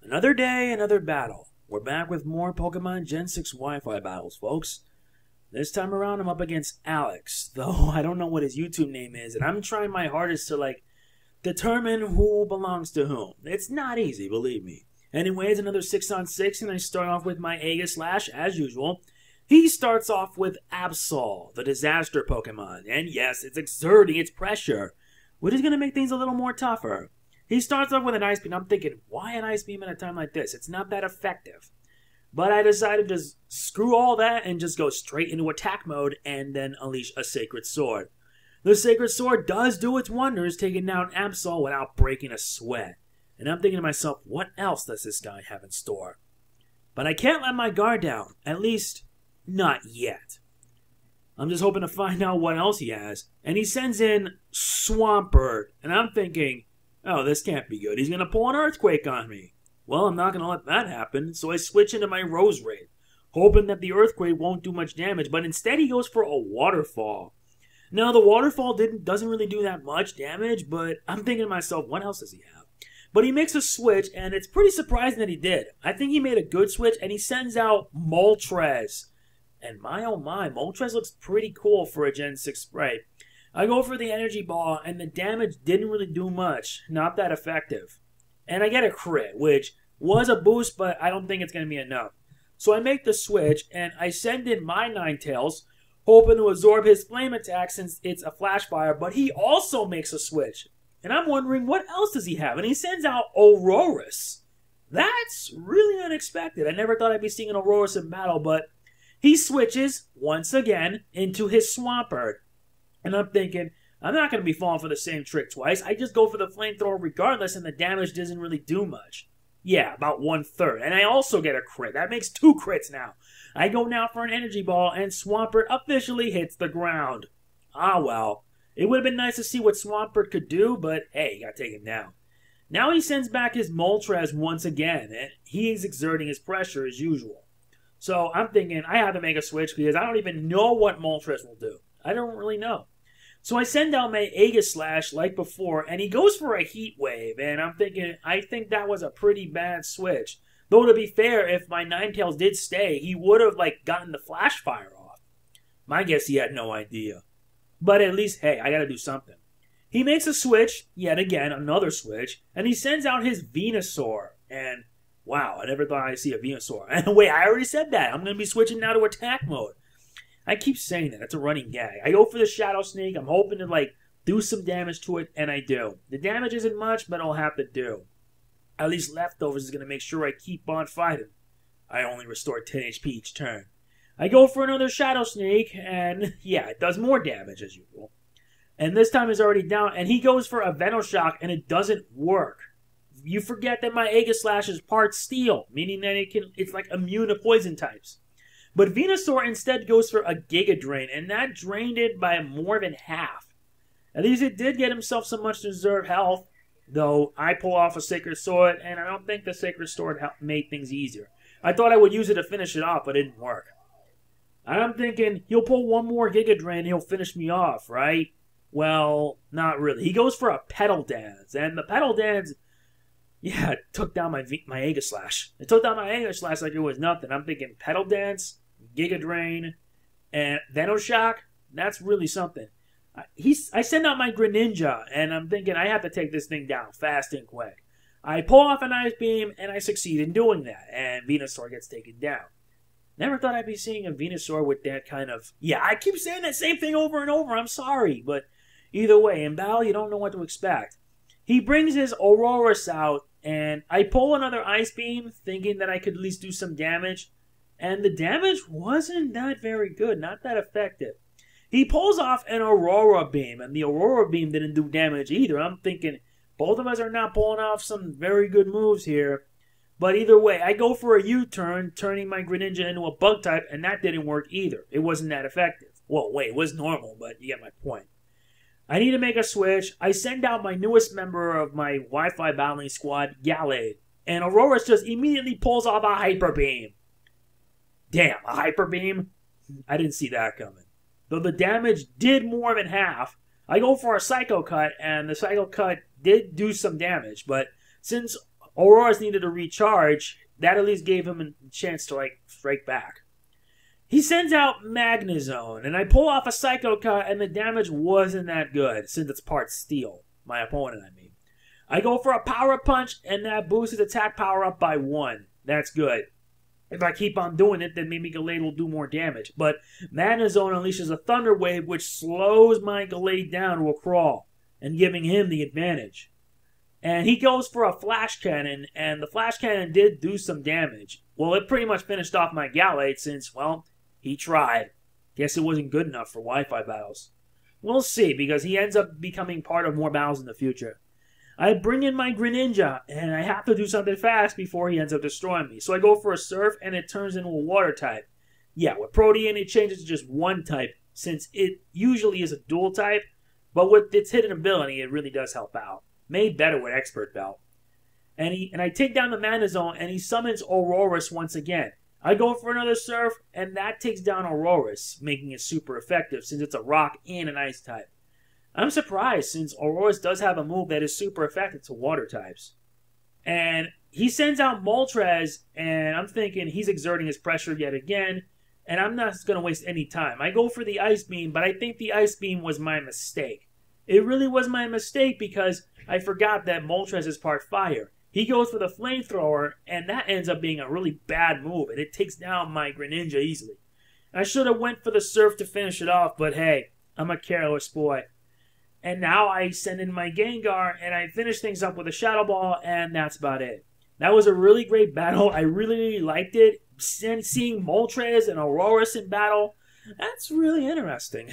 Another day, another battle. We're back with more Pokemon Gen 6 Wi-Fi battles, folks. This time around, I'm up against Alex, though I don't know what his YouTube name is, and I'm trying my hardest to, determine who belongs to whom. It's not easy, believe me. Anyway, it's another 6-on-6, and I start off with my Aegislash, as usual. He starts off with Absol, the disaster Pokemon, and yes, it's exerting its pressure, which is going to make things a little more tougher. He starts off with an Ice Beam. I'm thinking, why an Ice Beam at a time like this? It's not that effective. But I decided to screw all that and just go straight into attack mode and then unleash a Sacred Sword. The Sacred Sword does do its wonders, taking down Absol without breaking a sweat. And I'm thinking to myself, what else does this guy have in store? But I can't let my guard down. At least, not yet. I'm just hoping to find out what else he has. And he sends in Swampert. And I'm thinking, oh, this can't be good. He's going to pull an Earthquake on me. Well, I'm not going to let that happen, so I switch into my Roserade, hoping that the Earthquake won't do much damage, but instead he goes for a Waterfall. Now, the Waterfall doesn't really do that much damage, but I'm thinking to myself, what else does he have? But he makes a switch, and it's pretty surprising that he did. I think he made a good switch, and he sends out Moltres. And my oh my, Moltres looks pretty cool for a Gen 6 sprite. I go for the Energy Ball, and the damage didn't really do much. Not that effective. And I get a crit, which was a boost, but I don't think it's going to be enough. So I make the switch, and I send in my Ninetales, hoping to absorb his Flame Attack since it's a Flash Fire, but he also makes a switch. And I'm wondering, what else does he have? And he sends out Aurorus. That's really unexpected. I never thought I'd be seeing an Aurorus in battle, but he switches, once again, into his Swampert. And I'm thinking, I'm not going to be falling for the same trick twice. I just go for the Flamethrower regardless, and the damage doesn't really do much. Yeah, about 1/3. And I also get a crit. That makes 2 crits now. I go now for an Energy Ball, and Swampert officially hits the ground. Ah, well. It would have been nice to see what Swampert could do, but hey, you got to take him down. Now he sends back his Moltres once again, and he is exerting his pressure as usual. So I'm thinking I have to make a switch because I don't even know what Moltres will do. I don't really know. So I send out my Aegislash like before, and he goes for a Heat Wave, and I'm thinking, I think that was a pretty bad switch. Though to be fair, if my Ninetales did stay, he would have, gotten the Flash Fire off. My guess he had no idea. But at least, hey, I gotta do something. He makes a switch, yet again, another switch, and he sends out his Venusaur, and wow, I never thought I'd see a Venusaur. And wait, I already said that. I'm gonna be switching now to attack mode. I keep saying that. It's a running gag. I go for the Shadow Sneak. I'm hoping to, do some damage to it, and I do. The damage isn't much, but I'll have to do. At least Leftovers is going to make sure I keep on fighting. I only restore 10 HP each turn. I go for another Shadow Sneak, and yeah, it does more damage as usual. And this time it's already down, and he goes for a Venoshock, and it doesn't work. You forget that my Aegislash is part Steel, meaning that it's immune to poison types. But Venusaur instead goes for a Giga Drain, and that drained it by more than half. At least it did get himself some much deserved health, though I pull off a Sacred Sword, and I don't think the Sacred Sword made things easier. I thought I would use it to finish it off, but it didn't work. I'm thinking, he'll pull one more Giga Drain and he'll finish me off, right? Well, not really. He goes for a Petal Dance, and the Petal Dance, yeah, it took down my Aegislash. It took down my Aegislash like it was nothing. I'm thinking Petal Dance, Giga Drain, and Venoshock. That's really something. I send out my Greninja, and I'm thinking I have to take this thing down fast and quick. I pull off an Ice Beam, and I succeed in doing that, and Venusaur gets taken down. Never thought I'd be seeing a Venusaur with that kind of... Yeah, I keep saying that same thing over and over. I'm sorry, but either way, in battle, you don't know what to expect. He brings his Aurorus out, and I pull another Ice Beam, thinking that I could at least do some damage. And the damage wasn't that very good, not that effective. He pulls off an Aurora Beam, and the Aurora Beam didn't do damage either. I'm thinking, both of us are not pulling off some very good moves here. But either way, I go for a U-turn, turning my Greninja into a Bug-type, and that didn't work either. It wasn't that effective. Well, wait, it was normal, but you get my point. I need to make a switch. I send out my newest member of my Wi-Fi battling squad, Gallade, and Aurorus just immediately pulls off a Hyper Beam. Damn, a Hyper Beam? I didn't see that coming. Though the damage did more than half, I go for a Psycho Cut, and the Psycho Cut did do some damage, but since Aurora's needed to recharge. That at least gave him a chance to, like, strike back. He sends out Magnezone, and I pull off a Psycho Cut, and the damage wasn't that good, since it's part steel. My opponent, I mean. I go for a Power Punch, and that boosts his attack power up by 1. That's good. If I keep on doing it, then maybe Gallade will do more damage. But Magnezone unleashes a Thunder Wave, which slows my Gallade down to a crawl, and giving him the advantage. And he goes for a Flash Cannon, and the Flash Cannon did do some damage. Well, it pretty much finished off my Gallade since, well, he tried. Guess it wasn't good enough for Wi-Fi battles. We'll see, because he ends up becoming part of more battles in the future. I bring in my Greninja, and I have to do something fast before he ends up destroying me. So I go for a Surf, and it turns into a Water type. Yeah, with Protean, it changes to just one type, since it usually is a dual type. But with its hidden ability, it really does help out. Made better with Expert Belt. And I take down the Magnezone, and he summons Aurorus once again. I go for another Surf, and that takes down Aurorus, making it super effective since it's a Rock and an Ice type. I'm surprised since Aurorus does have a move that is super effective to Water types. And he sends out Moltres, and I'm thinking he's exerting his pressure yet again, and I'm not going to waste any time. I go for the Ice Beam, but I think the Ice Beam was my mistake. It really was my mistake because I forgot that Moltres is part Fire. He goes for the Flamethrower, and that ends up being a really bad move, and it takes down my Greninja easily. I should have went for the Surf to finish it off, but hey, I'm a careless boy. And now I send in my Gengar, and I finish things up with a Shadow Ball, and that's about it. That was a really great battle. I really liked it. Seeing Moltres and Aurorus in battle, that's really interesting.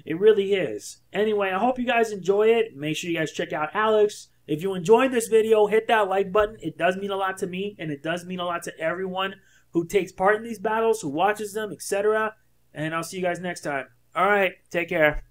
It really is. Anyway, I hope you guys enjoy it. Make sure you guys check out Alex. If you enjoyed this video, hit that like button. It does mean a lot to me, and it does mean a lot to everyone who takes part in these battles, who watches them, etc. And I'll see you guys next time. All right, take care.